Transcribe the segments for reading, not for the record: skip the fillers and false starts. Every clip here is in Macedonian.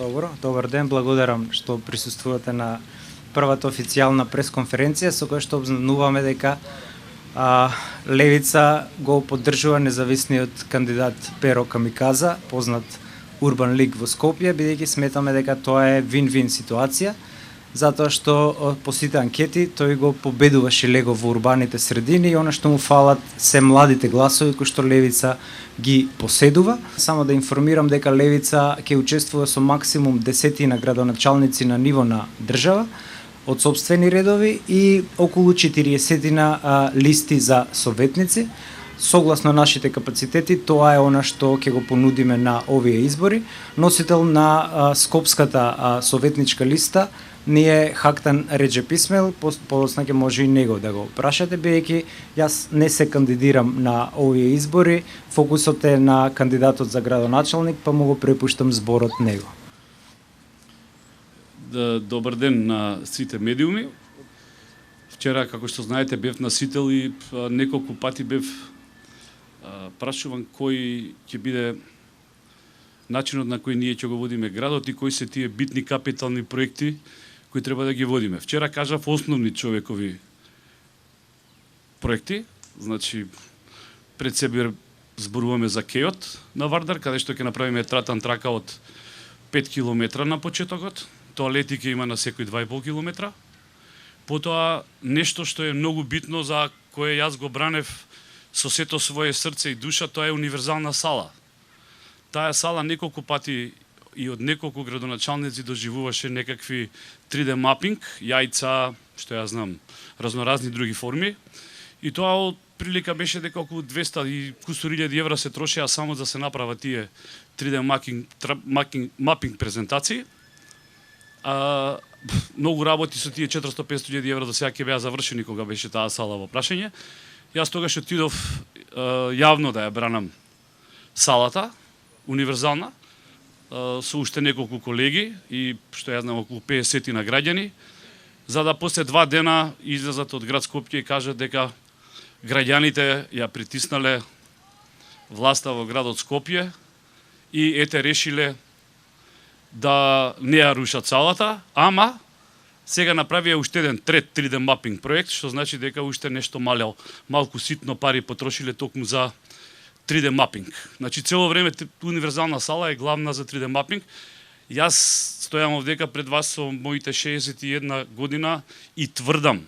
Добар ден, благодарам што присуствувате на првата официјална пресконференција со која што обзнануваме дека Левица го поддржува независниот кандидат Перо Камиказа, познат урбан лик во Скопје, бидејќи сметаме дека тоа е вин-вин ситуација, затоа што по сите анкети тој го победува Шилего во урбаните средини и она што му фалат се младите гласови кои што Левица ги поседува. Само да информирам дека Левица ќе учествува со максимум 10 градоначалници на ниво на држава од сопствени редови и околу 40 листи за советници. Согласно нашите капацитети, тоа е она што ќе го понудиме на овие избори. Носител на Скопската советничка листа ни е Хактан Реджеп Исмаил, подоцна ќе може и него да го прашате, бидејќи јас не се кандидирам на овие избори, фокусот е на кандидатот за градоначалник, па му го препуштам зборот него. Добар ден на сите медиуми. Вчера, како што знаете, бев насител и неколку пати бев прашуван кој ќе биде начинот на кој ние ќе го водиме градот и кои се тие битни капитални проекти кои треба да ги водиме. Вчера кажав основни човекови проекти, значи пред себе зборуваме за кејот на Вардар, каде што ќе направиме тратан трака од 5 километра на почетокот, тоалети ќе има на секој 2,5 километра. Потоа нешто што е многу битно за кое јас го бранев со сето свое срце и душа, тоа е универзална сала. Таа сала неколку пати и од неколку градоначалници доживуваше некакви 3D мапинг, јајца, што ја знам, разноразни други форми. И тоа од прилика беше дека околу 200 и кусур илјади евра се трошеа само да се направат тие 3D мапинг презентации. Многу работи со тие 400-500 илјади евра до сега ќе беа завршени кога беше таа сала во прашање. Јас тогаш отидов јавно да ја бранам салата, универзална, со уште неколку колеги и што ја знам околу 50 на граѓани, за да после 2 дена излезат од град Скопје и кажат дека граѓаните ја притиснале власта во градот Скопје и ете решиле да не ја рушат салата, ама сега направија уште еден трет 3D мапинг проект, што значи дека уште нешто малку ситно пари потрошиле токму за 3D мапинг. Значи цело време универзална сала е главна за 3D мапинг. Јас стојам овдека пред вас со моите 61 година и тврдам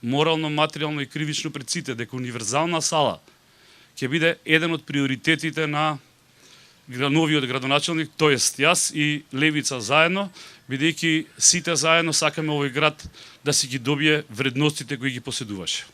морално, материјално и кривично пред сите дека универзална сала ќе биде еден од приоритетите на новиот градоначалник, тоест јас и Левица заедно, бидејќи сите заедно сакаме овој град да си ги добие вредностите кои ги поседуваше.